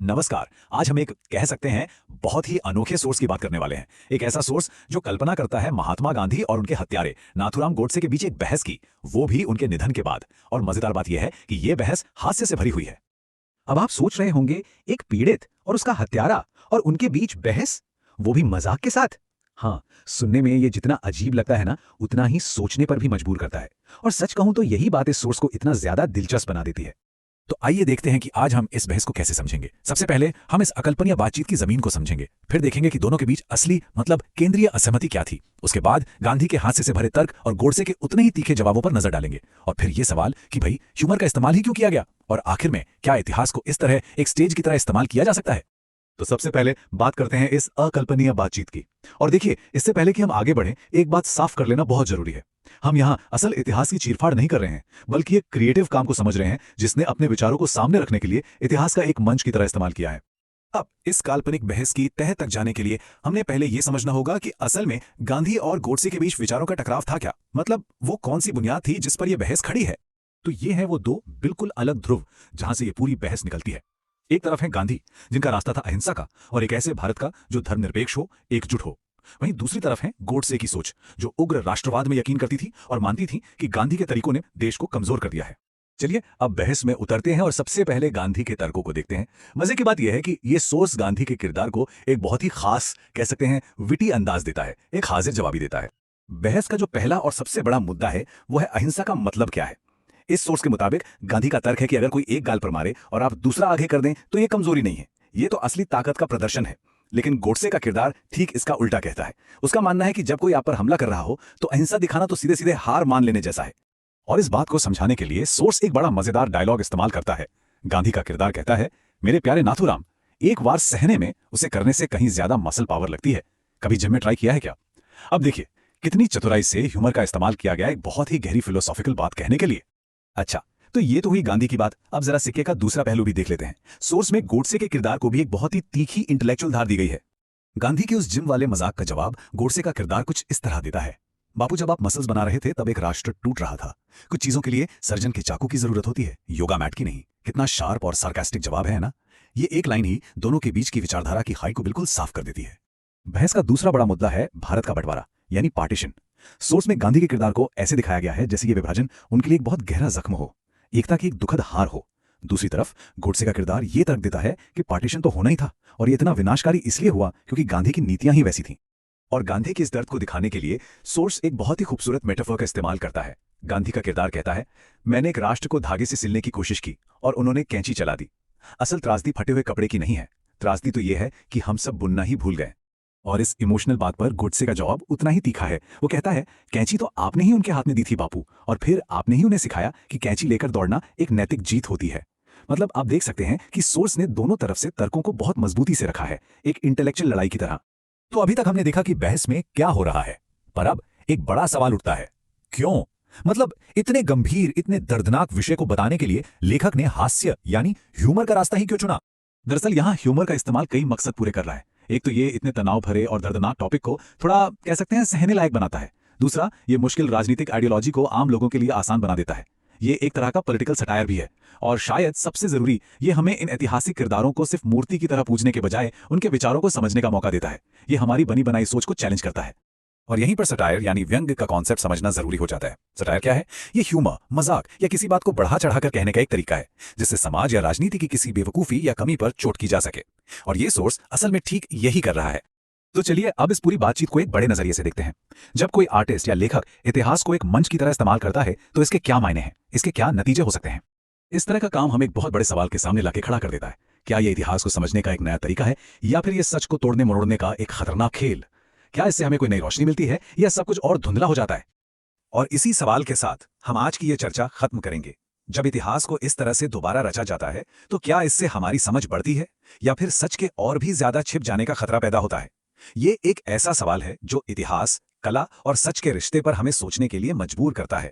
नमस्कार। आज हम एक कह सकते हैं बहुत ही अनोखे सोर्स की बात करने वाले हैं। एक ऐसा सोर्स जो कल्पना करता है महात्मा गांधी और उनके हत्यारे नाथूराम गोडसे के बीच एक बहस की, वो भी उनके निधन के बाद। और मजेदार बात यह है कि यह बहस हास्य से भरी हुई है। अब आप सोच रहे होंगे, एक पीड़ित और उसका हत्यारा और उनके बीच बहस, वो भी मजाक के साथ। हाँ, सुनने में ये जितना अजीब लगता है ना, उतना ही सोचने पर भी मजबूर करता है। और सच कहूं तो यही बात इस सोर्स को इतना ज्यादा दिलचस्प बना देती है। तो आइए देखते हैं कि आज हम इस बहस को कैसे समझेंगे। सबसे पहले हम इस अकल्पनीय बातचीत की जमीन को समझेंगे, फिर देखेंगे कि दोनों के बीच असली मतलब केंद्रीय असहमति क्या थी। उसके बाद गांधी के हास्य से भरे तर्क और गोडसे के उतने ही तीखे जवाबों पर नजर डालेंगे। और फिर ये सवाल कि भाई ह्यूमर का इस्तेमाल ही क्यों किया गया, और आखिर में क्या इतिहास को इस तरह एक स्टेज की तरह इस्तेमाल किया जा सकता है। तो सबसे पहले बात करते हैं इस अकल्पनीय बातचीत की। और देखिए, इससे पहले कि हम आगे बढ़ें, एक बात साफ कर लेना बहुत जरूरी है। हम यहाँ असल इतिहास की चीरफाड़ नहीं कर रहे हैं, बल्कि एक क्रिएटिव काम को समझ रहे हैं जिसने अपने विचारों को सामने रखने के लिए इतिहास का एक मंच की तरह इस्तेमाल किया है। अब इस काल्पनिक बहस की तह तक जाने के लिए हमने पहले यह समझना होगा कि असल में गांधी और गोडसे के बीच विचारों का टकराव था क्या, मतलब वो कौन सी बुनियाद थी जिस पर यह बहस खड़ी है। तो ये है वो दो बिल्कुल अलग ध्रुव जहां से ये पूरी बहस निकलती है। एक तरफ है गांधी, जिनका रास्ता था अहिंसा का और एक ऐसे भारत का जो धर्मनिरपेक्ष हो, एकजुट हो। वहीं दूसरी तरफ है गोडसे की सोच, जो उग्र राष्ट्रवाद में यकीन करती थी और मानती थी कि गांधी के तरीकों ने देश को कमजोर कर दिया है। चलिए अब बहस में उतरते हैं और सबसे पहले गांधी के तर्कों को देखते हैं। मजे की बात यह है कि यह सोर्स गांधी के किरदार को एक बहुत ही खास, कह सकते हैं विटी अंदाज देता है, एक हाजिर जवाबी देता है। बहस का जो पहला और सबसे बड़ा मुद्दा है वो है अहिंसा का मतलब क्या है। इस सोर्स के मुताबिक गांधी का तर्क है कि अगर कोई एक गाल पर मारे और आप दूसरा आगे कर दें तो यह कमजोरी नहीं है, ये तो असली ताकत का प्रदर्शन है। लेकिन गोडसे का किरदार ठीक इसका उल्टा कहता है। उसका मानना है कि जब कोई आप पर हमला कर रहा हो तो अहिंसा दिखाना तो सीधे सीधे हार मान लेने जैसा है। और इस बात को समझाने के लिए सोर्स एक बड़ा मजेदार डायलॉग इस्तेमाल करता है। गांधी का किरदार कहता है, मेरे प्यारे नाथूराम, एक बार सहने में उसे करने से कहीं ज्यादा मसल पावर लगती है। कभी जिम में ट्राई किया है क्या। अब देखिए कितनी चतुराई से ह्यूमर का इस्तेमाल किया गया एक बहुत ही गहरी फिलोसॉफिकल बात कहने के लिए। अच्छा, तो ये तो हुई गांधी की बात। अब जरा सिक्के का दूसरा पहलू भी देख लेते हैं। सोर्स में गोडसे के किरदार को भी एक बहुत ही तीखी इंटेलेक्चुअल धार दी गई है। गांधी के उस जिम वाले मजाक का जवाब गोडसे का किरदार कुछ इस तरह देता है, बापू जब आप मसल्स बना रहे थे तब एक राष्ट्र टूट रहा था। कुछ चीजों के लिए सर्जन के चाकू की जरूरत होती है, योगा मैट की नहीं। कितना शार्प और सार्कास्टिक जवाब है ना। ये एक लाइन ही दोनों के बीच की विचारधारा की खाई को बिल्कुल साफ कर देती है। बहस का दूसरा बड़ा मुद्दा है भारत का बंटवारा, यानी पार्टीशन। सोर्स में गांधी के किरदार को ऐसे दिखाया गया है जैसे ये विभाजन उनके लिए एक बहुत गहरा जख्म हो, एकता की एक दुखद हार हो। दूसरी तरफ गोडसे का किरदार ये तर्क देता है कि पार्टीशन तो होना ही था और ये इतना विनाशकारी इसलिए हुआ क्योंकि गांधी की नीतियां ही वैसी थीं। और गांधी के इस दर्द को दिखाने के लिए सोर्स एक बहुत ही खूबसूरत मेटाफर का इस्तेमाल करता है। गांधी का किरदार कहता है, मैंने एक राष्ट्र को धागे से सिलने की कोशिश की और उन्होंने कैंची चला दी। असल त्रासदी फटे हुए कपड़े की नहीं है, त्रासदी तो यह है कि हम सब बुनना ही भूल गए। और इस इमोशनल बात पर गोडसे का जवाब उतना ही तीखा है। वो कहता है, कैंची तो आपने ही उनके हाथ में दी थी बापू, और फिर आपने ही उन्हें सिखाया कि कैंची लेकर दौड़ना एक नैतिक जीत होती है। मतलब आप देख सकते हैं कि सोर्स ने दोनों तरफ से तर्कों को बहुत मजबूती से रखा है, एक इंटेलेक्चुअल लड़ाई की तरह। तो अभी तक हमने देखा कि बहस में क्या हो रहा है, पर अब एक बड़ा सवाल उठता है, क्यों। मतलब इतने गंभीर, इतने दर्दनाक विषय को बताने के लिए लेखक ने हास्य यानी ह्यूमर का रास्ता ही क्यों चुना। दरअसल यहाँ ह्यूमर का इस्तेमाल कई मकसद पूरे कर रहा है। एक तो ये इतने तनाव भरे और दर्दनाक टॉपिक को थोड़ा कह सकते हैं सहने लायक बनाता है। दूसरा, ये मुश्किल राजनीतिक आइडियोलॉजी को आम लोगों के लिए आसान बना देता है। ये एक तरह का पॉलिटिकल सटायर भी है। और शायद सबसे जरूरी, ये हमें इन ऐतिहासिक किरदारों को सिर्फ मूर्ति की तरह पूजने के बजाय उनके विचारों को समझने का मौका देता है। ये हमारी बनी बनाई सोच को चैलेंज करता है। और यहीं पर सटायर यानी व्यंग्य का कॉन्सेप्ट समझना जरूरी हो जाता है। सटायर क्या है। ये ह्यूमर, मजाक या किसी बात को बढ़ा चढ़ाकर कहने का एक तरीका है जिससे समाज या राजनीति की किसी बेवकूफी या कमी पर चोट की जा सके। और ये सोर्स असल में ठीक यही कर रहा है। तो चलिए अब इस पूरी बातचीत को एक बड़े नजरिए से देखते हैं। जब कोई आर्टिस्ट या लेखक इतिहास को एक मंच की तरह इस्तेमाल करता है तो इसके क्या मायने हैं, इसके क्या नतीजे हो सकते हैं। इस तरह का काम हमें एक बहुत बड़े सवाल के सामने लाके खड़ा कर देता है। क्या यह इतिहास को समझने का एक नया तरीका है, या फिर यह सच को तोड़ने मरोड़ने का एक खतरनाक खेल। क्या इससे हमें कोई नई रोशनी मिलती है या सब कुछ और धुंधला हो जाता है। और इसी सवाल के साथ हम आज की यह चर्चा खत्म करेंगे। जब इतिहास को इस तरह से दोबारा रचा जाता है तो क्या इससे हमारी समझ बढ़ती है, या फिर सच के और भी ज्यादा छिप जाने का खतरा पैदा होता है। ये एक ऐसा सवाल है जो इतिहास, कला और सच के रिश्ते पर हमें सोचने के लिए मजबूर करता है।